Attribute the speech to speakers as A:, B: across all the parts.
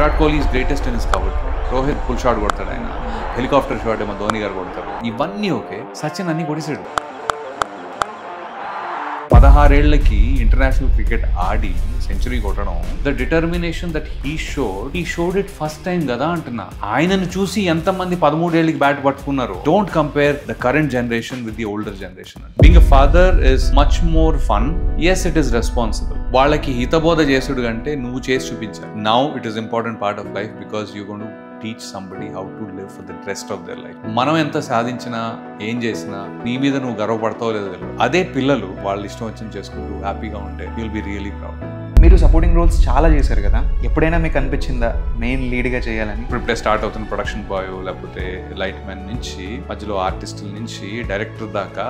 A: Virat Kohli is greatest in his cover. Rohit full shot కొడతాడు, ఆయన helicopter shot ఏమో ధోని గారు కొడతారు. ఇవన్నీ ఓకే, సచిన్ అన్ని కొడిసాడు. 16 ఏళ్లకి ఇంటర్నేషనల్ క్రికెట్ ఆడి సెంచరీ కొట్టడం, the determination that he showed it first time కదా అంటున్నా. ఆయనను చూసి ఎంతమంది 13 ఏళ్ళకి బ్యాట్ పట్టుకున్నారు. Don't compare the current generation with the older generation. Being a father is much more fun. Yes, it is responsible. వాళ్ళకి హితబోధ చేసుడు కంటే నువ్వు చేసి చూపించాలి. Now it is important part of life because you gonna teach somebody how to live for the rest of their life. మనం ఎంత సాధించినా ఏం చేసినా నీ మీద నువ్వు గర్వపడతావో లేదో తెలియదు. అదే పిల్లలు వాళ్ళు ఇష్టం వచ్చింది చేసుకుంటూ హ్యాపీగా ఉంటే you will be really proud.
B: మీరు సపోర్టింగ్ రోల్స్ చాలా చేశారు కదా, ఎప్పుడైనా మీకు అనిపించిందా మెయిన్ లీడ్గా చేయాలని?
A: ఇప్పుడే స్టార్ట్ అవుతున్న ప్రొడక్షన్ బాయ్ లేకపోతే లైట్ మ్యాన్ నుంచి మధ్యలో ఆర్టిస్టుల నుంచి డైరెక్టర్ దాకా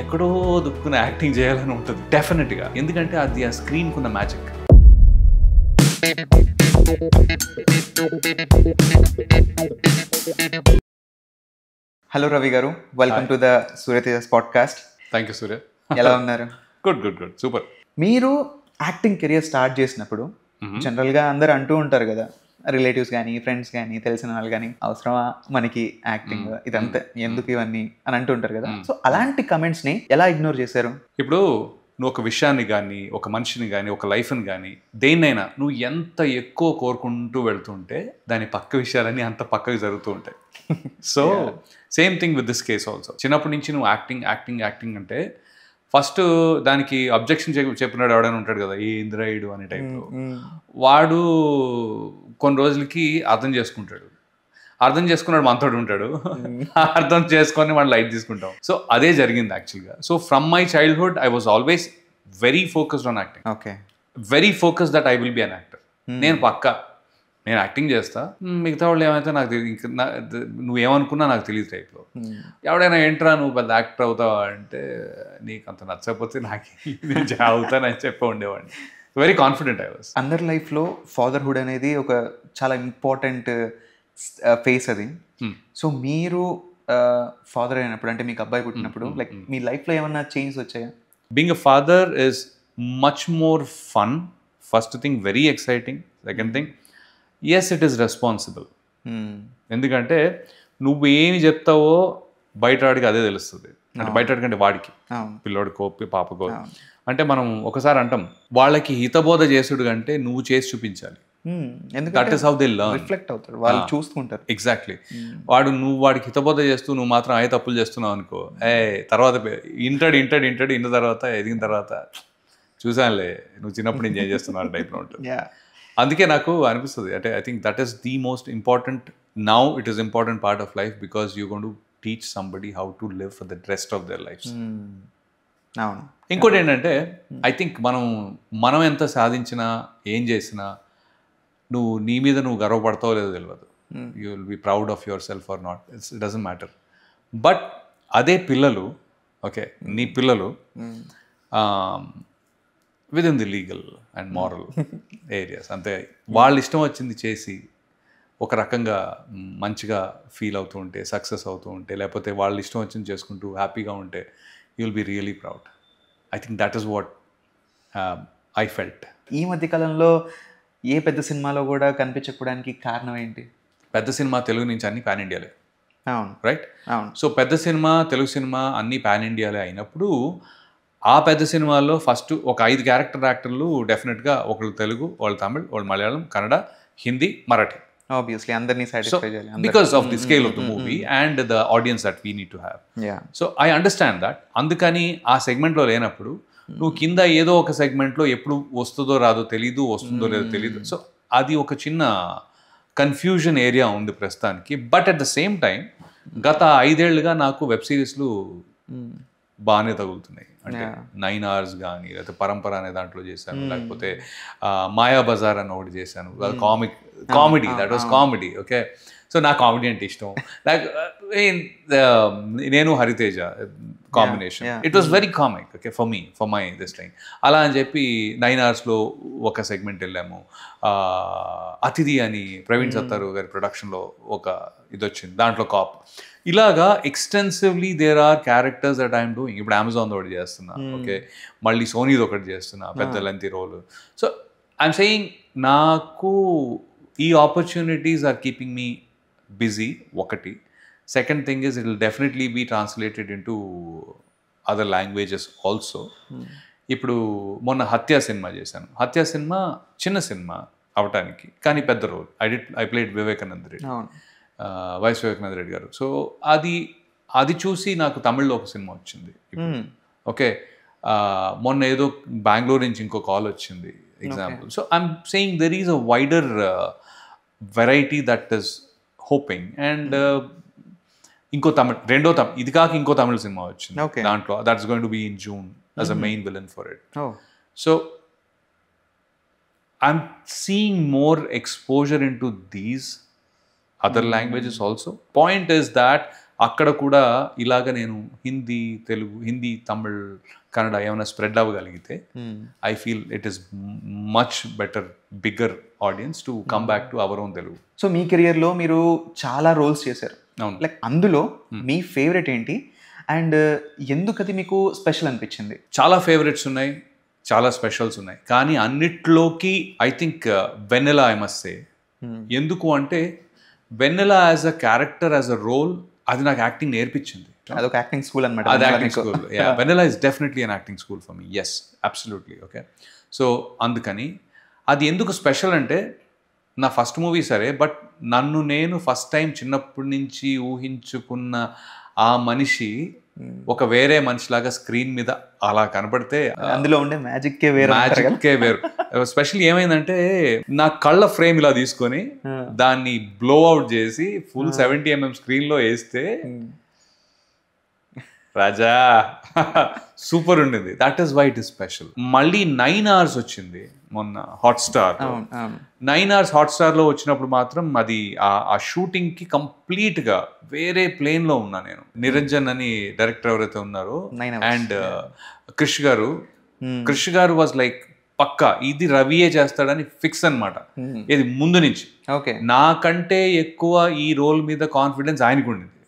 A: ఎక్కడో దుక్కున యాక్టింగ్ చేయాలని ఉంటుంది డెఫినెట్గా. ఎందుకంటే అది ఆ స్క్రీన్ కున్న మ్యాజిక్.
B: హలో రవి గారు, welcome to the Suryatejas podcast.
A: Thank you Surya.
B: ఎలా ఉన్నారు?
A: Good super.
B: మీరు యాక్టింగ్ కెరియర్ స్టార్ట్ చేసినప్పుడు జనరల్గా అందరు అంటూ ఉంటారు కదా, రిలేటివ్స్ కానీ ఫ్రెండ్స్ కానీ తెలిసిన వాళ్ళు కానీ, అవసరమా మనకి యాక్టింగ్, ఇదంతా ఎందుకు ఇవన్నీ అని అంటూ ఉంటారు కదా. సో అలాంటి కమెంట్స్ని ఎలా ఇగ్నోర్ చేశారు?
A: ఇప్పుడు నువ్వు ఒక విషయాన్ని కానీ, ఒక మనిషిని కానీ, ఒక లైఫ్ని కానీ, దేన్నైనా నువ్వు ఎంత ఎక్కువ కోరుకుంటూ వెళ్తుంటే దాని పక్క విషయాలన్నీ అంత పక్కకి జరుగుతూ ఉంటాయి. So same thing with this case also. చిన్నప్పటి నుంచి నువ్వు యాక్టింగ్ అంటే ఫస్ట్ దానికి అబ్జెక్షన్ చెప్పినాడు ఎవడైనా ఉంటాడు కదా, ఈ ఇంద్రాయుడు అనే టైప్లో. వాడు కొన్ని రోజులకి అర్థం చేసుకున్నాడు, మనతోడు ఉంటాడు. అర్థం చేసుకొని మనం లైట్ తీసుకుంటాం. సో అదే జరిగింది యాక్చువల్గా. So from my childhood I was always very focused on acting.
B: Okay,
A: very focused that I will be an actor. నేను యాక్టింగ్ చేస్తా, మిగతా వాళ్ళు ఏమైతే నాకు తెలియదు, నువ్వేమనుకున్నా నాకు తెలియదు టైప్లో. ఎవడైనా ఏంట్రా నువ్వు పెద్ద యాక్టర్ అవుతావా అంటే, నీకు అంత నచ్చకపోతే నాకు నేను అవుతానని చెప్పి ఉండేవాడిని. Very confident I was.
B: అందరి లైఫ్లో ఫాదర్హుడ్ అనేది ఒక చాలా ఇంపార్టెంట్ ఫేస్ అది. సో మీరు ఫాదర్ అయినప్పుడు, అంటే మీకు అబ్బాయి పుట్టినప్పుడు, లైక్ మీ లైఫ్లో ఏమన్నా చేంజ్ వచ్చాయా?
A: Being a father is much more fun. First thing very exciting. Second thing, yes, it is responsible. ఎందుకంటే నువ్వు ఏమి చెప్తావో బయట వాడికి అదే తెలుస్తుంది. అంటే బయట వాడికంటే వాడికి, పిల్లోడికో పాపకో. అంటే మనం ఒకసారి అంటాం, వాళ్ళకి హితబోధ చేసుడు కంటే నువ్వు చేసి చూపించాలి. That is how they learn.
B: Reflect అవుతారు, వాళ్ళు చూసుకుంటారు.
A: ఎగ్జాక్ట్లీ. నువ్వు వాడికి హితబోధ చేస్తూ నువ్వు మాత్రం అయ్యే తప్పులు చేస్తున్నావు అనుకో, తర్వాత ఇంట తర్వాత ఎదిగిన తర్వాత చూసానులే నువ్వు చిన్నప్పుడు నేను ఏం చేస్తున్నావు టైప్లో ఉంటుంది. అందుకే నాకు అనిపిస్తుంది, అంటే I think that is the most important. Now it is important part of life because you gonna teach somebody how to live for the rest of their life. ఇంకోటి ఏంటంటే, ఐ థింక్ మనం ఎంత సాధించినా ఏం చేసినా నువ్వు నీ మీద నువ్వు గర్వపడతావో లేదో తెలియదు. You will be proud of yourself or not, it doesn't matter. But అదే పిల్లలు, ఓకే, నీ పిల్లలు within the legal and moral areas, అంతే వాళ్ళు ఇష్టం వచ్చింది చేసి ఒక రకంగా మంచిగా ఫీల్ అవుతూ ఉంటే, సక్సెస్ అవుతూ ఉంటే, లేకపోతే వాళ్ళు ఇష్టం వచ్చింది చేసుకుంటూ హ్యాపీగా ఉంటే you will be really proud. I think that is what I felt.
B: ఈ మధ్యకాలంలో ఏ పెద్ద సినిమాలో కూడా కనిపించకపోవడానికి కారణం ఏంటి?
A: పెద్ద సినిమా తెలుగు నుంచి అన్ని పాన్ ఇండియాలే.
B: అవును,
A: రైట్.
B: అవును.
A: సో పెద్ద సినిమా తెలుగు సినిమా అన్ని పాన్ ఇండియాలే అయినప్పుడు, ఆ పెద్ద సినిమాల్లో ఫస్ట్ ఒక 5 క్యారెక్టర్ యాక్టర్లు డెఫినెట్గా, ఒకళ్ళు తెలుగు, వాళ్ళు తమిళ్, వాళ్ళు మలయాళం, కన్నడ, హిందీ, మరాఠీ.
B: ఆబ్వియస్లీ అందరినీ సాటిస్ఫై చేయాలి
A: because of the scale of the movie and the audience that we need to have. So I understand that. అందుకని ఆ సెగ్మెంట్లో లేనప్పుడు నువ్వు కింద ఏదో ఒక సెగ్మెంట్లో ఎప్పుడు వస్తుందో రాదో తెలీదు, వస్తుందో లేదో తెలీదు. సో అది ఒక చిన్న కన్ఫ్యూజన్ ఏరియా ఉంది ప్రస్తుతానికి. But at the same time గత 5 ఏళ్లుగా నాకు వెబ్ సిరీస్లు బాగానే తగులుతున్నాయి. అంటే 9 hours కానీ, లేకపోతే పరంపర అనే దాంట్లో చేశాను, లేకపోతే మాయా బజార్ అని ఒకటి చేశాను. Comedy, that was comedy. Okay, so నా కామెడీ అంటే ఇష్టం. లైక్ నేను Hariteja combination, it was very comic. Okay, for my this thing. అలా అని చెప్పి 9 hours ఒక సెగ్మెంట్ వెళ్ళాము. అతిథి అని ప్రవీణ్ సత్తారు గారి ప్రొడక్షన్లో ఒక ఇది వచ్చింది, దాంట్లో కాప్. ఇలాగా extensively there are characters that I'm doing. ఇప్పుడు అమెజాన్ ఒకటి చేస్తున్నా, ఓకే, మళ్ళీ సోనీది ఒకటి చేస్తున్నా, పెద్ద lengthy role. So I'm saying, నాకు ఈ opportunities are keeping me busy ఒకటి. Second thing is it will definitely be translated into other languages also. ఇప్పుడు మొన్న హత్య సినిమా చేశాను. హత్య సినిమా చిన్న సినిమా అవటానికి, కానీ పెద్ద role. I played Vivekananda Reddy, YS Vivekananda Reddy garu. So అది చూసి నాకు తమిళ్లో ఒక సినిమా వచ్చింది. ఓకే, మొన్న ఏదో బెంగళూరు నుంచి ఇంకో కాల్ వచ్చింది example. So I'm saying there is a wider variety that is hoping. And ఇంకో ఇది కాక ఇంకో తమిళ సినిమా వచ్చింది దాంట్లో. That's going to be in June as a main villain for it. So I'm seeing more exposure into these other languages also. Point is that akkada kuda ilaga nenu Hindi, Telugu, Hindi, Tamil, Kannada emana spread avagaligite, I feel it is much better, bigger audience to come back to our own Telugu.
B: So me career లో మీరు చాలా roles చేశారు. Like అందులో మీ favourite ఏంటి and ఎందుకు అది మీకు special అనిపించింది?
A: చాలా ఫేవరెట్స్ ఉన్నాయి, చాలా స్పెషల్స్ ఉన్నాయి, కానీ అన్నిట్లోకి I think Vennela I must say. ఎందుకు అంటే Vennela as a character, as a role, అది నాకు యాక్టింగ్ నేర్పించింది.
B: అదొక యాక్టింగ్ స్కూల్ అన్నమాట.
A: అది acting school. Vennela is definitely an acting school for me. Yes, absolutely. Okay, so అందుకని అది ఎందుకు స్పెషల్ అంటే నా ఫస్ట్ మూవీ సరే, బట్ నన్ను నేను ఫస్ట్ టైం చిన్నప్పటి నుంచి ఊహించుకున్న ఆ మనిషి ఒక వేరే మనిషిలాగా స్క్రీన్ మీద అలా కనపడితే
B: అందులో ఉండే మ్యాజిక్కే వేరు.
A: స్పెషల్లీ ఏమైందంటే నా కళ్ళ ఫ్రేమ్ ఇలా తీసుకొని దాన్ని బ్లో అవుట్ చేసి ఫుల్ 70mm స్క్రీన్ లో వేస్తే రాజా సూపర్ ఉండింది. That is why it is special. మళ్ళీ 9 hours వచ్చింది మొన్న హాట్స్టార్. 9 hours హాట్స్టార్ లో వచ్చినప్పుడు మాత్రం అది ఆ షూటింగ్ కి కంప్లీట్ గా వేరే ప్లేన్ లో ఉన్నా నేను. నిరంజన్ అని డైరెక్టర్ ఎవరైతే ఉన్నారో అండ్ క్రిష్ గారు వాజ్ లైక్ పక్కా ఇది రవియే చేస్తాడని ఫిక్స్ అనమాట. ఇది ముందు నుంచి నాకంటే ఎక్కువ ఈ రోల్ మీద కాన్ఫిడెన్స్ ఆయనకు ఉండింది.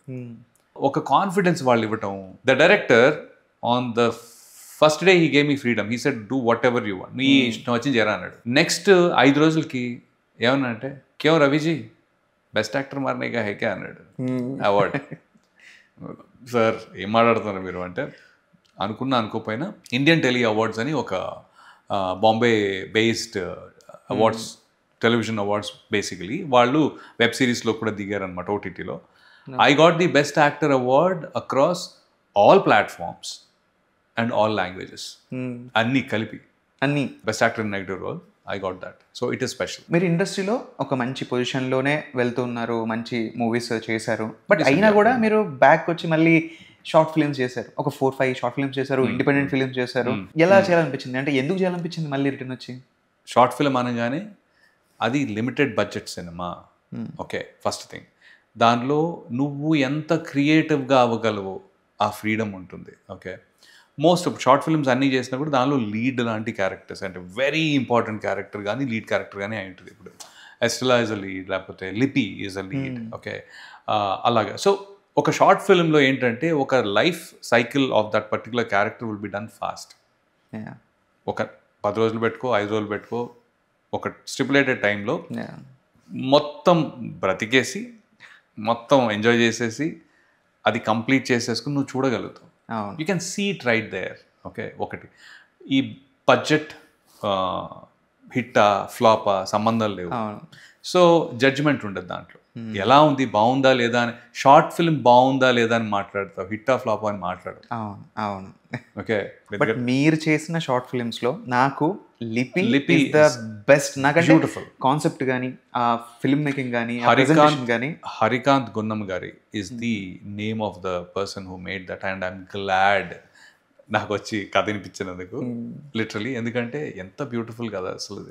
A: ఒక కాన్ఫిడెన్స్ వాళ్ళు ఇవ్వటం. The director on the first day he gave me freedom. He said do what ever you want, నీ ఇష్టం వచ్చింది చేరా అన్నాడు. నెక్స్ట్ 5 రోజులకి ఏమన్నా అంటే క్యో రవిజీ బెస్ట్ యాక్టర్ మారనేగా హేకే అన్నాడు అవార్డ్. సార్ ఏం మాట్లాడుతున్నారు మీరు అంటే, అనుకోపోయినా ఇండియన్ టెలి అవార్డ్స్ అని ఒక Bombay based awards, television awards basically. వాళ్ళు వెబ్ సిరీస్లో కూడా దిగారనమాట, ఓటీటీలో. I got the Best Actor Award across all platforms and all languages. Anni kalipi. Best Actor in Negative Role, I got that. So it is special.
B: మీరు ఇండస్ట్రీలో ఒక మంచి పొజిషన్లోనే వెళ్తున్నారు, మంచి మూవీస్ చేశారు. బట్ అయినా కూడా మీరు బ్యాక్ వచ్చి మళ్ళీ షార్ట్ ఫిల్మ్స్ చేశారు. ఒక 4-5 షార్ట్ ఫిల్మ్స్ చేశారు, ఇండిపెండెంట్ ఫిల్మ్స్ చేశారు. ఎలా చేయాలనిపించింది? అంటే ఎందుకు చేయాలనిపించింది మళ్ళీ రిటర్న్ వచ్చి?
A: షార్ట్ ఫిల్మ్ అనగానే అది limited budget cinema. Okay, first thing. దానిలో నువ్వు ఎంత క్రియేటివ్గా అవ్వగలవో ఆ ఫ్రీడమ్ ఉంటుంది. ఓకే, మోస్ట్ షార్ట్ ఫిల్మ్స్ అన్నీ చేసినా కూడా దానిలో లీడ్ లాంటి క్యారెక్టర్స్, అంటే వెరీ ఇంపార్టెంట్ క్యారెక్టర్ కానీ లీడ్ క్యారెక్టర్ కానీ అయి ఉంటుంది. ఇప్పుడు ఎస్టెలా ఈజ్ అ లీడ్, లేకపోతే లిపి ఈజ్ అ లీడ్. ఓకే, అలాగా. సో ఒక షార్ట్ ఫిల్మ్లో ఏంటంటే ఒక life cycle of that particular character will be done fast. ఒక 10 రోజులు పెట్టుకో, 5 రోజులు పెట్టుకో, ఒక స్టిపులేటెడ్ టైంలో మొత్తం బ్రతికేసి మొత్తం ఎంజాయ్ చేసేసి అది కంప్లీట్ చేసేసుకుని నువ్వు చూడగలుగుతావు. You can see it right there. Okay, ఒకటి ఈ బడ్జెట్ హిట్టా ఫ్లాపా సంబంధాలు లేవు. సో జడ్జిమెంట్ ఉండదు దాంట్లో. ఎలా ఉంది, బాగుందా లేదా అని. షార్ట్ ఫిల్మ్ బాగుందా లేదా అని మాట్లాడతావు, హిట్టా ఫ్లాపా అని మాట్లాడు.
B: అవును.
A: ఓకే,
B: బట్ మీరు చేసిన షార్ట్ ఫిల్మ్స్ లో నాకు లిపి ద బెస్ట్. నాకంటే బ్యూటిఫుల్ కాన్సెప్ట్ కానీ, ఆ ఫిల్మ్ మేకింగ్ కానీ,
A: హరికాంత్ గున్నం గారి is the name of the person who made that. And I'm glad నాకు వచ్చి కథ వినిపించినందుకు లిటరలీ. ఎందుకంటే ఎంత బ్యూటిఫుల్ కదా అసలు.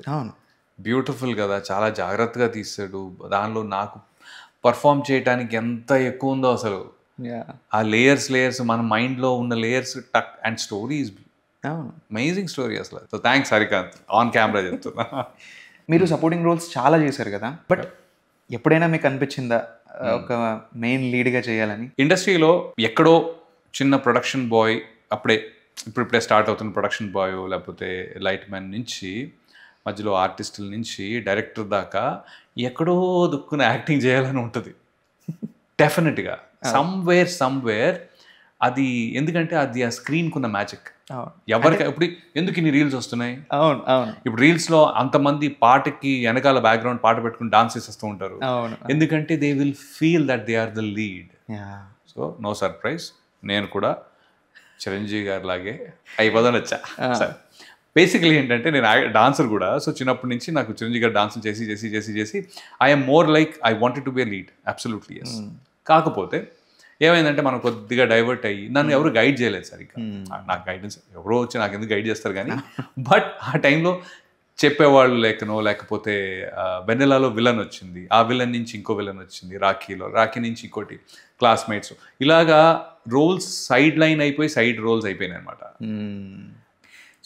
A: బ్యూటిఫుల్ కదా, చాలా జాగ్రత్తగా తీసాడు. దానిలో నాకు పర్ఫామ్ చేయడానికి ఎంత ఎక్కువ ఉందో అసలు. ఆ లేయర్స్ మన మైండ్లో ఉన్న లేయర్స్ టక్. And story is amazing story అసలు. So thanks Harikanth, on camera చెప్తున్నా.
B: మీరు సపోర్టింగ్ రోల్స్ చాలా చేశారు కదా, బట్ ఎప్పుడైనా మీకు అనిపించిందా ఒక మెయిన్ లీడ్గా చేయాలని?
A: ఇండస్ట్రీలో ఎక్కడో చిన్న ప్రొడక్షన్ బాయ్, ఇప్పుడే స్టార్ట్ అవుతున్న ప్రొడక్షన్ బాయ్ లేకపోతే లైట్ మ్యాన్ నుంచి మధ్యలో ఆర్టిస్టుల నుంచి డైరెక్టర్ దాకా ఎక్కడో దుక్కున యాక్టింగ్ చేయాలని ఉంటుంది డెఫినెట్గా సమ్వేర్. అది ఎందుకంటే అది ఆ స్క్రీన్కున్న మ్యాజిక్. ఎవరికి ఇప్పుడు ఎందుకు ఇన్ని రీల్స్ వస్తున్నాయి?
B: అవును అవును.
A: ఇప్పుడు రీల్స్లో అంతమంది పాటకి వెనకాల బ్యాక్గ్రౌండ్ పాట పెట్టుకుని డాన్స్ చేసేస్తూ ఉంటారు. ఎందుకంటే they will feel that they are the lead. So no surprise, నేను కూడా చిరంజీవి గారి లాగే అయిపోదాని వచ్చా. సరే, బేసిక్లీ ఏంటంటే నేను డాన్సర్ కూడా. సో చిన్నప్పటి నుంచి నాకు చిరంజీవి గారు డాన్సులు చేసి చేసి చేసి చేసి I'm more like I wanted to be a lead. Absolutely yes. కాకపోతే ఏమైందంటే మనం కొద్దిగా డైవర్ట్ అయ్యి నన్ను ఎవరు గైడ్ చేయలేదు సరిగ్గా. నాకు గైడెన్స్ ఎవరో వచ్చి నాకు ఎందుకు గైడ్ చేస్తారు కానీ, బట్ ఆ టైంలో చెప్పేవాళ్ళు లేకపోతే వెన్నెలాలో విలన్ వచ్చింది, ఆ విలన్ నుంచి ఇంకో విలన్ వచ్చింది, రాఖీ నుంచి ఇంకోటి, క్లాస్మేట్స్, ఇలాగా రోల్స్ సైడ్ లైన్ అయిపోయి సైడ్ రోల్స్ అయిపోయినాయి అనమాట.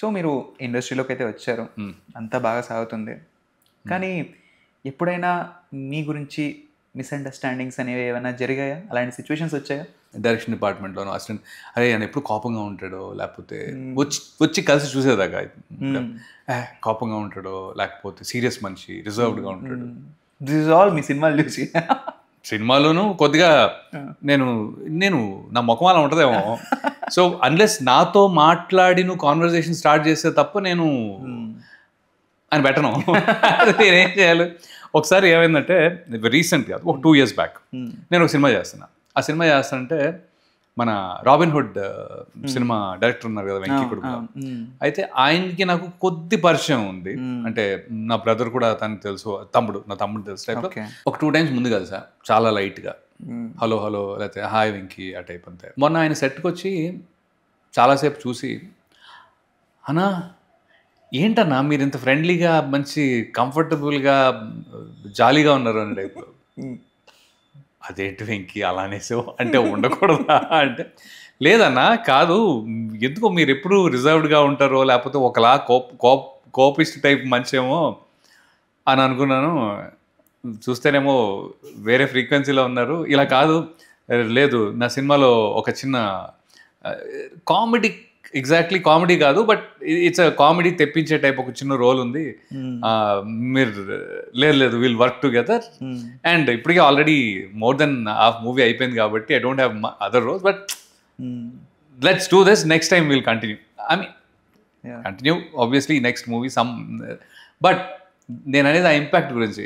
B: సో మీరు ఇండస్ట్రీలోకి అయితే వచ్చారు, అంతా బాగా సాగుతుంది. కానీ ఎప్పుడైనా మీ గురించి మిస్అండర్స్టాండింగ్స్ అనేవి ఏమైనా జరిగాయా? అలాంటి సిచ్యువేషన్స్ వచ్చాయా?
A: డైరెక్షన్ డిపార్ట్మెంట్లోనూ అసిస్టెంట్, అరే ఆయన ఎప్పుడు కోపంగా ఉంటాడో, లేకపోతే వచ్చి కలిసి చూసేదాకా కోపంగా ఉంటాడో, లేకపోతే సీరియస్ మనిషి, రిజర్వ్డ్గా ఉంటాడు.
B: దిస్ ఇస్ ఆల్ మీ సినిమాలు చూసి.
A: సినిమాలోనూ కొద్దిగా నేను నా ముఖం అలా ఉంటుందేమో. సో అన్లెస్ నాతో మాట్లాడి నువ్వు కాన్వర్సేషన్ స్టార్ట్ చేస్తే తప్ప నేను అని పెట్టను. నేనేం చేయాలి? ఒకసారి ఏమైందంటే రీసెంట్గా ఒక 2 years బ్యాక్ నేను ఒక సినిమా చేస్తున్నా. ఆ సినిమా చేస్తానంటే మన రాబిన్ హుడ్ సినిమా డైరెక్టర్ ఉన్నారు కదా, వెంకీ కొడుకు. అయితే ఆయనకి నాకు కొద్ది పరిచయం ఉంది. అంటే నా బ్రదర్ కూడా తనకు తెలుసు, నా తమ్ముడు తెలుసు టైప్లో. ఒక 2 times ముందు కలిసా, చాలా లైట్గా హలో లేకపోతే హాయ్ వెంకీ ఆ టైప్ అంతే. మొన్న ఆయన సెట్కి వచ్చి చాలాసేపు చూసి, అన్నా ఏంటన్నా మీరు ఇంత ఫ్రెండ్లీగా మంచి కంఫర్టబుల్గా జాలీగా ఉన్నారు అనే టైప్లో. అదేంటి వెంకీ అలా అనేసావు అంటే ఉండకూడదా అంటే, లేదన్నా కాదు, ఎందుకో మీరు ఎప్పుడు రిజర్వ్డ్గా ఉంటారో లేకపోతే ఒకలా కోపిస్ట్ టైప్ మంచేమో అని అనుకున్నాను. చూస్తేనేమో వేరే ఫ్రీక్వెన్సీలో ఉన్నారు. ఇలా కాదు, లేదు నా సినిమాలో ఒక చిన్న కామెడీ, ఎగ్జాక్ట్లీ కామెడీ కాదు బట్ ఇట్స్ కామెడీ తెప్పించే టైప్ ఒక చిన్న రోల్ ఉంది, మీరు లేదు విల్ వర్క్ టుగెదర్. అండ్ ఇప్పటికే already more than half movie అయిపోయింది కాబట్టి I don't have other roles, but let's do this, next time will continue. I mean continue obviously next movie some, but నేను అనేది ఆ impact గురించి.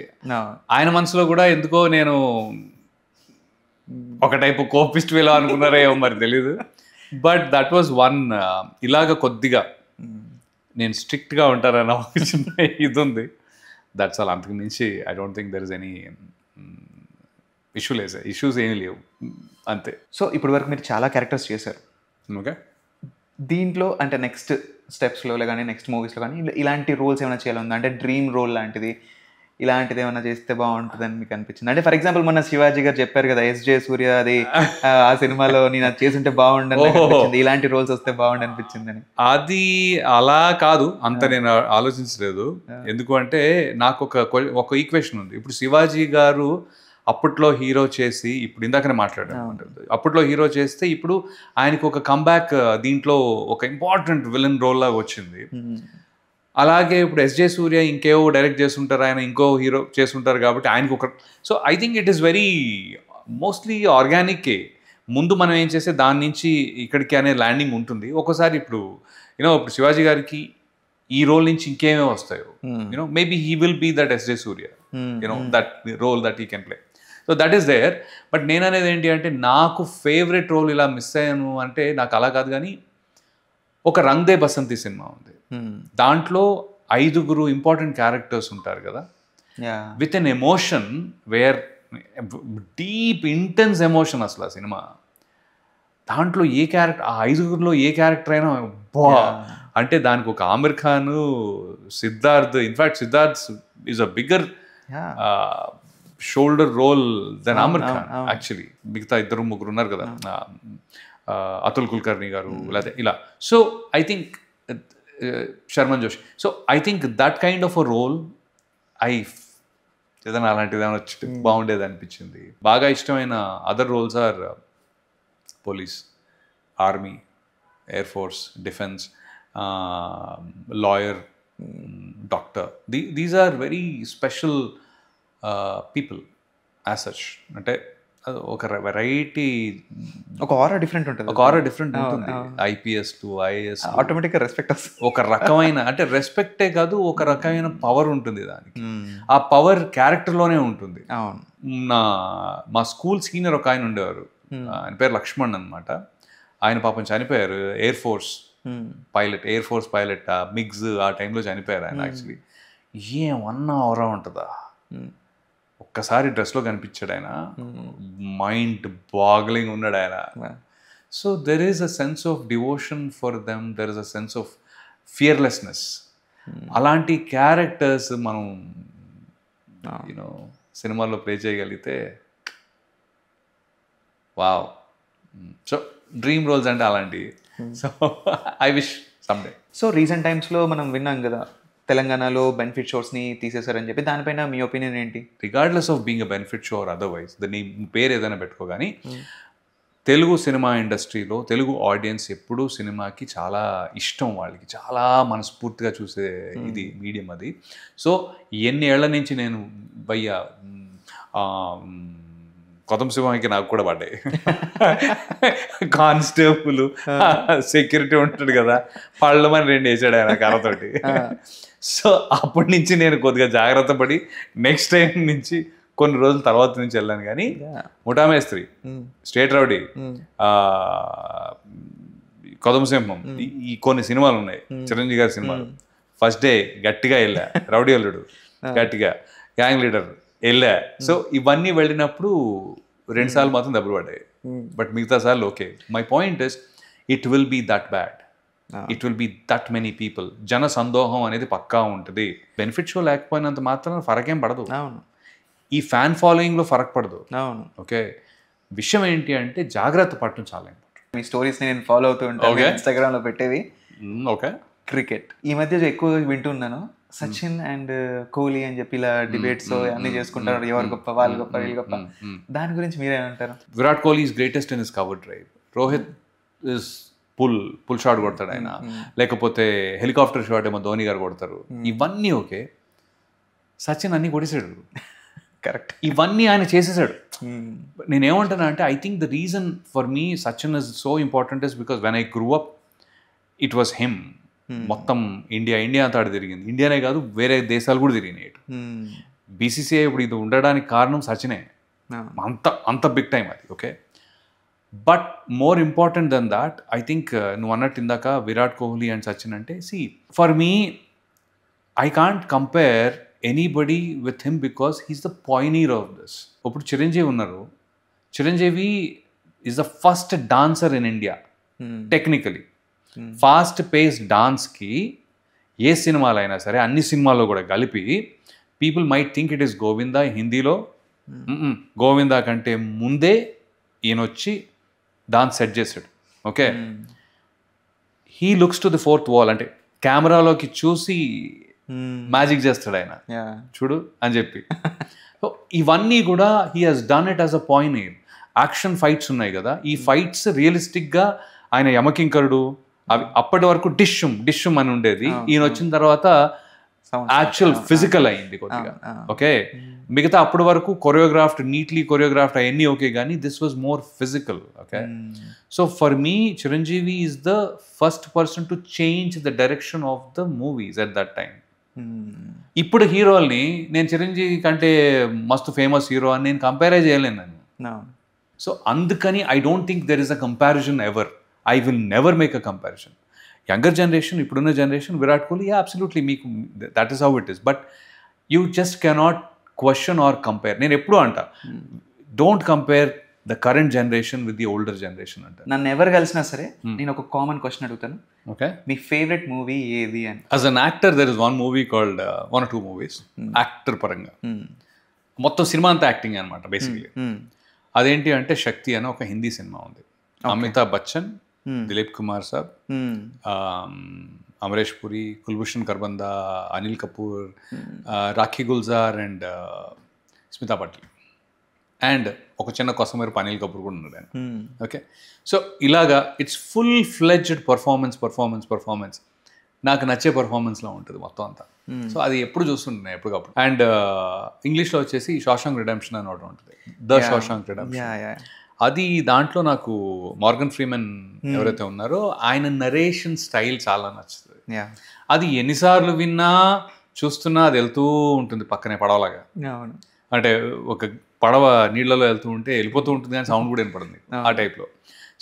A: ఆయన మనసులో కూడా ఎందుకో నేను ఒక టైప్ కోపిస్ట్ వేలో అనుకున్నారో ఏమో మరి తెలీదు. బట్ దట్ వాజ్ వన్, ఇలాగ కొద్దిగా నేను స్ట్రిక్ట్గా ఉంటారన్న ఒక చిన్న ఇది ఉంది. That's all. అంతకు మించి I don't think there is any issues ఏమీ లేవు అంతే.
B: సో ఇప్పటి వరకు మీరు చాలా క్యారెక్టర్స్ చేశారు.
A: ఓకే,
B: దీంట్లో అంటే నెక్స్ట్ స్టెప్స్లో కానీ నెక్స్ట్ మూవీస్లో కానీ ఇలాంటి రోల్స్ ఏమైనా చేయాలందా? అంటే డ్రీమ్ రోల్ లాంటిది ఇలాంటిది ఏమైనా చేస్తే బాగుంటుందని మీకు అనిపించింది? అంటే ఫర్ ఎగ్జాంపుల్ మొన్న శివాజీ గారు చెప్పారు కదా, ఎస్జే సూర్య అది ఆ సినిమాలో నేను అది చేస్తుంటే బాగుండని అనిపించింది, ఇలాంటి రోల్స్ వస్తే బాగుండి అనిపించింది అని.
A: అది అలా కాదు, అంత నేను ఆలోచించలేదు. ఎందుకు అంటే నాకు ఒక ఈక్వేషన్ ఉంది. ఇప్పుడు శివాజీ గారు అప్పట్లో హీరో చేసి, ఇప్పుడు ఇందాకనే మాట్లాడాను, అప్పట్లో హీరో చేస్తే ఇప్పుడు ఆయనకు ఒక కంబ్యాక్ దీంట్లో ఒక ఇంపార్టెంట్ విలన్ రోల్ లాగా వచ్చింది. అలాగే ఇప్పుడు ఎస్జే సూర్య ఇంకేవో డైరెక్ట్ చేస్తుంటారు, ఆయన ఇంకో హీరో చేస్తుంటారు కాబట్టి ఆయనకు ఒక. So I think it is very mostly ఆర్గానికే. ముందు మనం ఏం చేస్తే దాని నుంచి ఇక్కడికి అనే ల్యాండింగ్ ఉంటుంది. ఒకసారి ఇప్పుడు ఇప్పుడు శివాజీ గారికి ఈ రోల్ నుంచి ఇంకేమేమో వస్తాయో, maybe he will be that SJ Surya, that role that he can play. So that is there. But నేను అనేది ఏంటి అంటే, నాకు ఫేవరెట్ రోల్ ఇలా మిస్ అయ్యాను అంటే నాకు అలా కాదు. కానీ ఒక రంగ్ దే బసంతి సినిమా ఉంది, దాంట్లో 5 ఇంపార్టెంట్ క్యారెక్టర్స్ ఉంటారు కదా, with an emotion where deep intense emotion. అసలు ఆ సినిమా దాంట్లో ఏ క్యారెక్టర్, ఆ 5 ఏ క్యారెక్టర్ అయినా బా అంటే దానికి ఒక Aamir Khan, Siddharth, in fact Siddharth is a bigger shoulder role than Aamir Khan actually. మిగతా 2-3 ఉన్నారు కదా, అతుల్ కుల్కర్ణి గారు లేదా ఇలా. So I think Sharman Joshi. So I think that kind of a role ఏదైనా అలాంటిది ఏమైనా వచ్చి బాగుండేది అనిపించింది. బాగా ఇష్టమైన other roles are police, army, air force, defence, lawyer, doctor. These are very special people as such. అంటే ఒక వెరైటీ,
B: ఒక ఆరా డిఫరెంట్ ఉంటుంది,
A: ఒక ఆరా డిఫరెంట్ ఉంటుంది. IPS టు IAS
B: ఆటోమేటిక్గా రెస్పెక్ట్ వస్తుంది.
A: ఒక రకమైన అంటే రెస్పెక్టే కాదు, ఒక రకమైన పవర్ ఉంటుంది దానికి. ఆ పవర్ క్యారెక్టర్లోనే ఉంటుంది. మా స్కూల్ సీనియర్ ఒక ఆయన ఉండేవారు, ఆయన పేరు లక్ష్మణ్ అనమాట. ఆయన పాపం చనిపోయారు. ఎయిర్ ఫోర్స్ పైలట్, మిగ్స్ ఆ టైంలో చనిపోయారు ఆయన. యాక్చువల్లీ ఏమన్నా అవరా ఉంటుందా, ఒక్కసారి డ్రెస్లో కనిపించాడు ఆయన, మైండ్ బాగ్లింగ్ ఉన్నాడు ఆయన. So there is a sense of devotion for them, there is a sense of fearlessness. అలాంటి క్యారెక్టర్స్ మనం యూనో సినిమాల్లో ప్లే చేయగలిగితే వావ్. సో డ్రీమ్ రోల్స్ అంటే అలాంటివి. So I wish someday.
B: So recent టైమ్స్లో మనం విన్నాం కదా, తెలంగాణలో బెనిఫిట్ షోస్ని తీసేశారని చెప్పి, దానిపైన మీ ఒపీనియన్ ఏంటి?
A: Regardless of being a benefit show or otherwise, దాన్ని పేరు ఏదైనా పెట్టుకో, కానీ తెలుగు సినిమా ఇండస్ట్రీలో తెలుగు ఆడియన్స్ ఎప్పుడూ సినిమాకి చాలా ఇష్టం, వాళ్ళకి చాలా మనస్ఫూర్తిగా చూసే ఇది మీడియం అది. సో ఎన్ని ఏళ్ల నుంచి నేను భయ్యా కొత్త సింహానికి నాకు కూడా పడ్డాయి. కానిస్టేబుల్ సెక్యూరిటీ ఉంటాడు కదా, పళ్ళమని 2 వేసాడు ఆయన కర్రతోటి. సో అప్పటి నుంచి నేను కొద్దిగా జాగ్రత్త పడి నెక్స్ట్ టైం నుంచి కొన్ని రోజుల తర్వాత నుంచి వెళ్ళాను. కానీ ముఠామేస్త్రి, స్టేట్ రౌడీ, కొత్త సింహం, ఈ కొన్ని సినిమాలు ఉన్నాయి చిరంజీవి గారి సినిమాలు. ఫస్ట్ డే గట్టిగా వెళ్ళా, రౌడీ అల్లుడు గట్టిగా, గ్యాంగ్ లీడర్ వెళ్ళా. సో ఇవన్నీ వెళ్ళినప్పుడు 2 సార్లు మాత్రం దెబ్బలు పడ్డాయి, బట్ మిగతా సార్లు okay. My point is it will be that bad, it will be that many people. జన సందోహం అనేది పక్కా ఉంటుంది. బెనిఫిట్ షో లేకపోయినంత మాత్రం ఫరకేం పడదు. ఈ ఫ్యాన్ ఫాలోయింగ్లో ఫరక్ పడదు. ఓకే, విషయం ఏంటి అంటే జాగ్రత్త పడటం చాలా ఇంపార్టెంట్.
B: మీ స్టోరీస్ని నేను ఫాలో అవుతూ ఉంటాను, ఇన్స్టాగ్రామ్లో పెట్టేవి.
A: ఓకే,
B: క్రికెట్ ఈ మధ్య ఎక్కువ వింటున్నాను. సచిన్ అండ్ కోహ్లీ అని చెప్పి ఇలా డిబేట్స్ అన్ని చేసుకుంటారు, ఎవరు గొప్ప, వాళ్ళు గొప్ప, వీళ్ళు గొప్ప. దాని గురించి మీరేమంటారు?
A: Virat Kohli is greatest in his cover drive. Rohit is pull shot కొడతాడు ఆయన, లేకపోతే హెలికాప్టర్ షాట్ ఏమో ధోని గారు కొడతారు. ఇవన్నీ ఓకే, సచిన్ అన్ని కొట్టేశాడు.
B: కరెక్ట్,
A: ఇవన్నీ ఆయన చేసేసాడు. నేనేమంటున్నా అంటే I think the reason for me Sachin is so important is because when I grew up it was him. మొత్తం ఇండియా అంతా ఆడ తిరిగింది. ఇండియానే కాదు, వేరే దేశాలు కూడా తిరిగినాయి. BCCI ఇప్పుడు ఇది ఉండడానికి కారణం సచినే, అంత బిగ్ టైం అది. Okay, but more important then that I think నువ్వు అన్నట్టు ఇందాక విరాట్ కోహ్లీ అండ్ సచిన్ అంటే, see for me I can't compare anybody with him because he's the pioneer of this. ఇప్పుడు చిరంజీవి ఉన్నారు, Chiranjeevi is the first dancer in India technically. Fast pace డాన్స్కి ఏ సినిమాలు అయినా సరే, అన్ని సినిమాల్లో కూడా కలిపి people might think it is Govinda. హిందీలో గోవిందా కంటే ముందే ఈయన వచ్చి డాన్స్ సెట్ చేశాడు. Okay, he looks to the fourth wall, అంటే కెమెరాలోకి చూసి మ్యాజిక్ చేస్తాడు ఆయన, చూడు అని చెప్పి. సో ఇవన్నీ కూడా he has done it as a pioneer. Action fights ఉన్నాయి కదా, ఈ ఫైట్స్ రియలిస్టిక్గా ఆయన యమకింకరుడు అవి అప్పటి వరకు డిష్యూమ్ అని ఉండేది. ఈయన వచ్చిన తర్వాత యాక్చువల్ ఫిజికల్ అయింది కొద్దిగా. ఓకే, మిగతా అప్పటి వరకు నీట్లీ కొరియోగ్రాఫ్డ్ అవన్నీ ఓకే, కానీ this was more physical. Okay, so for me Chiranjeevi is the first person to change the direction of the movies at that time. ఇప్పుడు హీరోల్ని నేను చిరంజీవి కంటే మస్తు ఫేమస్ హీరో అని నేను కంపేర్ చేయలేను నేను. సో అందుకని I don't think there is a comparison ever. I will never make a comparison. Younger generation, ippudunna generation, Virat Kohli, yeah, absolutely, that is how it is. But you just cannot question or compare. Nenu eppudu anta, don't compare the current generation with the older generation anta.
B: Nannu ever kalsina sare nenu oka common question adugutanu.
A: Okay,
B: me favorite movie ఏది అని?
A: As an actor, there is one movie called one or two movies, actor paranga మొత్తం cinema అంతా acting అనమాట basically. అదేంటి అంటే శక్తి అని ఒక Hindi cinema ఉంది. అమితాబ్ బచ్చన్, దిలీప్ కుమార్ సాబ్, అమరేష్ పురి, కుల్భూషణ్ ఖర్బందా, అనిల్ కపూర్, రాఖీ గుల్జార్ అండ్ స్మితా పటేల్, అండ్ ఒక చిన్న కొసమేరు అనిల్ కపూర్ కూడా ఉన్నాడు ఆయన. ఓకే, సో ఇలాగా ఇట్స్ ఫుల్ ఫ్లెడ్జ్డ్ పర్ఫార్మెన్స్. నాకు నచ్చే పర్ఫార్మెన్స్లో ఉంటుంది మొత్తం అంతా. సో అది ఎప్పుడు చూస్తుంటున్నాను ఎప్పటికప్పుడు. అండ్ ఇంగ్లీష్లో వచ్చేసి షాషాంక్ రిడెంప్షన్ అని ఒకటి ఉంటుంది, ద షాషాంక్ రిడెంప్షన్. అది దాంట్లో నాకు మార్గన్ ఫ్రీమన్ ఎవరైతే ఉన్నారో ఆయన నరేషన్ స్టైల్ చాలా నచ్చుతుంది. అది ఎన్నిసార్లు విన్నా చూస్తున్నా అది వెళ్తూ ఉంటుంది పక్కనే పడవలాగా. అంటే ఒక పడవ నీళ్ళలో వెళ్తూ ఉంటే వెళ్ళిపోతూ ఉంటుంది కానీ సౌండ్ కూడా వినపడుతుంది ఆ టైప్లో.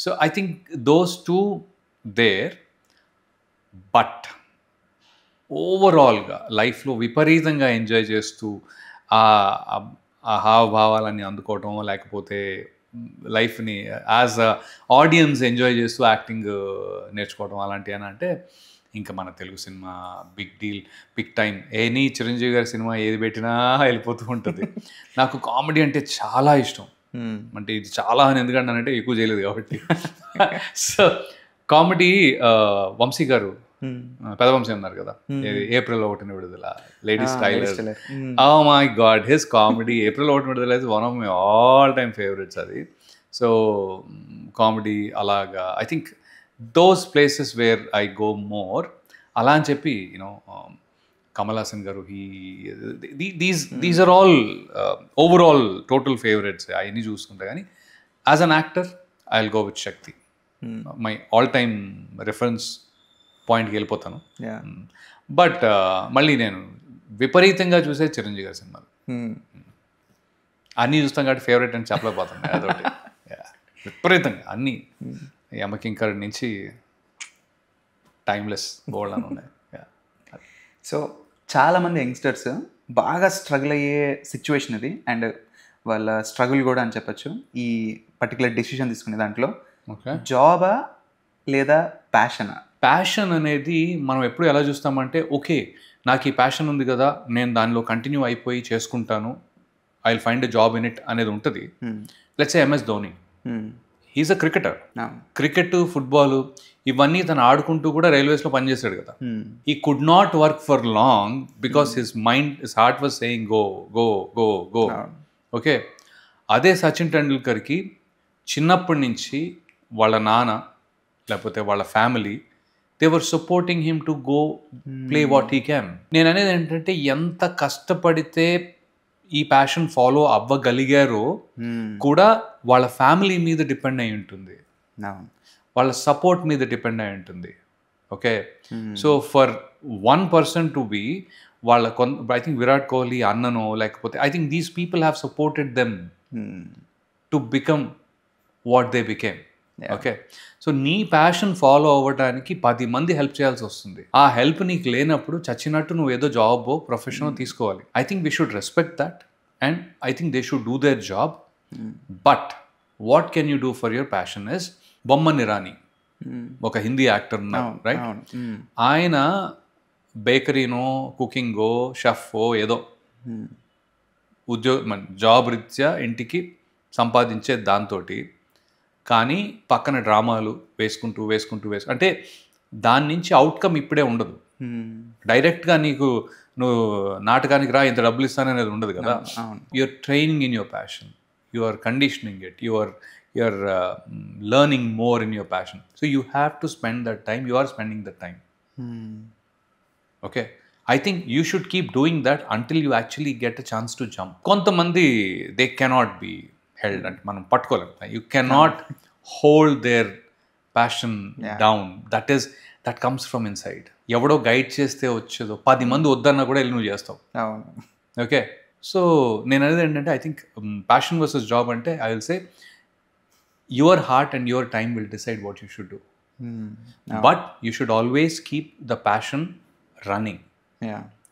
A: So I think those two there. But ఓవరాల్గా లైఫ్లో విపరీతంగా ఎంజాయ్ చేస్తూ ఆ హావభావాలన్నీ అందుకోవటం, లేకపోతే లైఫ్ని యాజ్ అ ఆడియన్స్ ఎంజాయ్ చేస్తూ యాక్టింగ్ నేర్చుకోవడం అలాంటివి అని అంటే ఇంకా మన Telugu cinema big deal, big time. Any Chiranjeevi గారి సినిమా ఏది పెట్టినా వెళ్ళిపోతూ ఉంటుంది. నాకు కామెడీ అంటే చాలా ఇష్టం. అంటే ఇది చాలా అని ఎందుకంటానంటే ఎక్కువ చేయలేదు కాబట్టి. సో కామెడీ వంశీ గారు, పెద్ద వంశీ అన్నారు కదా, April 1 Vidudala, ladies tailor. Oh my god, his comedy April 1 Vidudala is one of my all time favourites అది. సో కామెడీ అలాగా I think those places where I go more. అలా అని చెప్పి you know Kamal Haasan garu, these are all overall total favourites అవన్నీ చూసుకుంటా. కానీ as an actor I will go with Shakti. My all time reference పాయింట్కి వెళ్ళిపోతాను. బట్ మళ్ళీ నేను విపరీతంగా చూసే చిరంజీవి గారి సినిమాలు అన్నీ చూస్తాం కాబట్టి ఫేవరెట్ అని చెప్పలేకపోతాను. అదొకటి విపరీతంగా అన్నీ, యమకింకర్ నుంచి టైమ్లెస్ గోల్డ్ అని ఉన్నాయి.
B: సో చాలామంది యంగ్స్టర్స్ బాగా స్ట్రగుల్ అయ్యే సిచ్యువేషన్ ఇది, అండ్ వాళ్ళ స్ట్రగుల్ కూడా అని చెప్పచ్చు ఈ పర్టికులర్ డెసిషన్ తీసుకునే దాంట్లో. జాబా లేదా ప్యాషనా?
A: ప్యాషన్ అనేది మనం ఎప్పుడు ఎలా చూస్తామంటే, ఓకే నాకు ఈ ప్యాషన్ ఉంది కదా, నేను దానిలో కంటిన్యూ అయిపోయి చేసుకుంటాను, I will find a job in it అనేది ఉంటుంది. Let's say MS Dhoni, he is a cricketer. Cricket, football ఇవన్నీ తను ఆడుకుంటూ కూడా రైల్వేస్లో పనిచేశాడు కదా. He could not work for long because his heart was saying go go go go. Okay, అదే సచిన్ టెండూల్కర్కి చిన్నప్పటి నుంచి వాళ్ళ నాన్న లేకపోతే వాళ్ళ family they were supporting him to go play what he can. నేను అనేది ఏంటంటే, ఎంత కష్టపడితే ఈ ప్యాషన్ ఫాలో అవ్వగలిగారో కూడా వాళ్ళ ఫ్యామిలీ మీద డిపెండ్ అయి ఉంటుంది, వాళ్ళ సపోర్ట్ మీద డిపెండ్ అయి ఉంటుంది. Okay, so for one person to be వాళ్ళ ఐ థింక్ విరాట్ కోహ్లీ అన్ననో లేకపోతే I think these people have supported them to become what they became. Okay, so నీ ప్యాషన్ ఫాలో అవ్వడానికి 10 మంది హెల్ప్ చేయాల్సి వస్తుంది. ఆ హెల్ప్ నీకు లేనప్పుడు చచ్చినట్టు నువ్వు ఏదో జాబో ప్రొఫెషనో తీసుకోవాలి. I think we should respect that and I think they should do their job. But what can you do for your passion is, Bomman Irani ఒక హిందీ యాక్టర్ ఉన్నారు, రైట్? ఆయన బేకరీనో కుకింగో షెఫో ఏదో జాబ్ రీత్యా ఇంటికి సంపాదించే దాంతో, కానీ పక్కన డ్రామాలు వేసుకుంటూ అంటే దాని నుంచి అవుట్కమ్ ఇప్పుడే ఉండదు. డైరెక్ట్గా నువ్వు నాటకానికి రా ఇంత డబ్బులు ఇస్తాననేది ఉండదు కదా. You're training in your passion, you're conditioning it, you're learning more in your passion. So you have to spend that time. You are spending that time. Okay, I think you should keep doing that until you actually get a chance to jump. Kontamandi they cannot be held and manam pattukolem. You cannot hold their passion down. That comes from inside. ఎవడో guide చేస్తే వచ్చేదో 10 మంది వద్దన్నా కూడా వెళ్ళి నువ్వు చేస్తావు. Okay, so నేను అనేది ఏంటంటే, I think passion versus job అంటే I will say your heart and your time will decide what you should do. But you should always keep the passion running.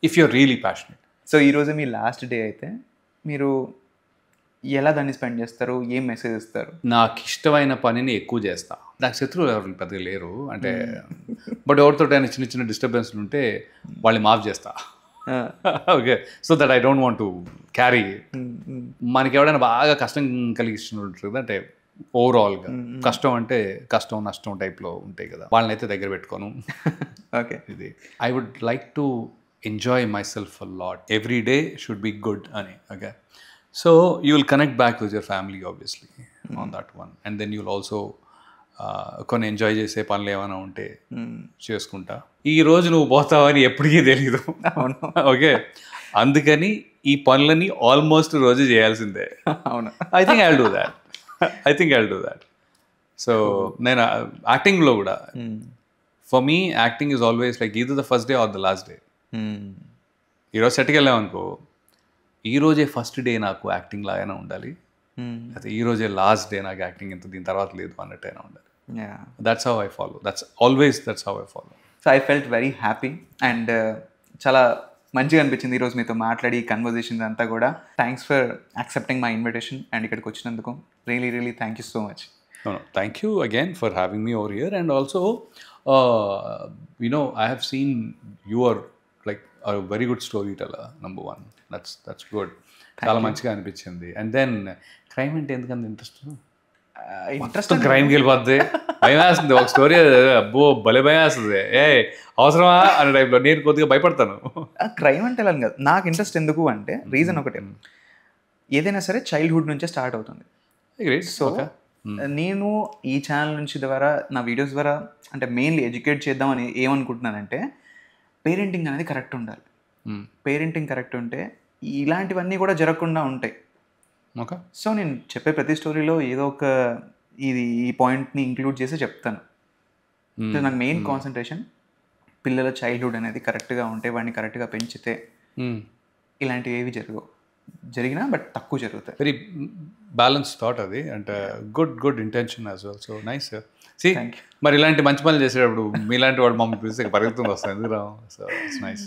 A: If you're really passionate.
B: So ఈరోజు మీ last day అయితే మీరు ఎలా దాన్ని spend చేస్తారు, ఏం message ఇస్తారు?
A: నాకు ఇష్టమైన పనిని ఎక్కువ చేస్తా. నాకు శత్రువులు ఎవరు పెద్దగా లేరు అంటే, బట్ ఎవరితో చిన్న చిన్న డిస్టర్బెన్స్లు ఉంటే వాళ్ళని మాఫ్ చేస్తా. Okay, so that I don't want to carry. మనకి ఎవడైనా బాగా కష్టం కలిగిస్తున్నట్టు అంటే ఓవరాల్గా కష్టం అంటే కష్టం నష్టం టైప్లో ఉంటాయి కదా, వాళ్ళని అయితే దగ్గర పెట్టుకోను.
B: ఓకే,
A: ఇది I would like to enjoy myself a lot. Every day should be good అని. Okay, so you will connect back with your family obviously on that one, and then you will also కొన్ని enjoy చేసే పనులు ఏమైనా ఉంటే చేసుకుంటా. ఈ రోజు నువ్వు పోతావని ఎప్పటికీ తెలీదు. ఓకే, అందుకని ఈ పనులని ఆల్మోస్ట్ రోజు చేయాల్సిందే.
B: అవును,
A: I think I will do that. So నేను యాక్టింగ్లో కూడా for me acting is always like either the first day or the last day. ఈరోజు సెట్కి వెళ్ళామనుకో, ఈరోజే ఫస్ట్ డే నాకు యాక్టింగ్ లాగానే ఉండాలి, అయితే ఈరోజే లాస్ట్ డే నాకు యాక్టింగ్ ఇంత దీని తర్వాత లేదు అన్నట్టయినా ఉండాలి. That's how I follow. That's how I follow.
B: So I felt very happy and చాలా మంచిగా అనిపించింది ఈరోజు మీతో మాట్లాడి కన్వర్జేషన్ అంతా కూడా. Thanks for accepting my invitation and ఇక్కడికి వచ్చినందుకు really thank you so much.
A: No, thank you again for having me over here. And also, I have seen you are like a very good storyteller, number one. That's good. చాలా మంచిగా అనిపించింది. And then crime అంటే ఎందుకంత interest క్రైమ్కి వెళ్ళిపోద్ది, భయం వేస్తుంది. ఒక story అబ్బో భలే భయం వేస్తుంది, అవసరమా అనే టైప్లో నేను కొద్దిగా భయపడతాను.
B: క్రైమ్ అంటే ఎలా కాదు, నాకు ఇంట్రెస్ట్ ఎందుకు అంటే రీజన్ ఒకటే, ఏదైనా సరే చైల్డ్హుడ్ నుంచే స్టార్ట్ అవుతుంది. సో నేను ఈ ఛానల్ నుంచి ద్వారా నా వీడియోస్ ద్వారా అంటే మెయిన్లీ ఎడ్యుకేట్ చేద్దామని ఏమనుకుంటున్నానంటే, పేరెంటింగ్ అనేది కరెక్ట్ ఉండాలి. పేరెంటింగ్ కరెక్ట్ ఉంటే ఇలాంటివన్నీ కూడా జరగకుండా ఉంటాయి. సో నేను చెప్పే ప్రతి స్టోరీలో ఏదో ఒక ఈ పాయింట్ని ఇంక్లూడ్ చేసి చెప్తాను. నాకు మెయిన్ కాన్సన్ట్రేషన్ పిల్లల చైల్డ్హుడ్ అనేది కరెక్ట్గా ఉంటే, వాడిని కరెక్ట్గా పెంచితే ఇలాంటివి ఏవి జరిగినా బట్ తక్కువ జరుగుతాయి.
A: వెరీ బ్యాలెన్స్ థాట్ అది, అంటే good intention as well. So nice. సి మరి ఇలాంటి మంచి పనులు చేసేటప్పుడు మీలాంటి వాడు మమ్మల్ని పిలిస్తే పరిగెత్తుని వస్తాయి ఎందుకు రా. So it's nice.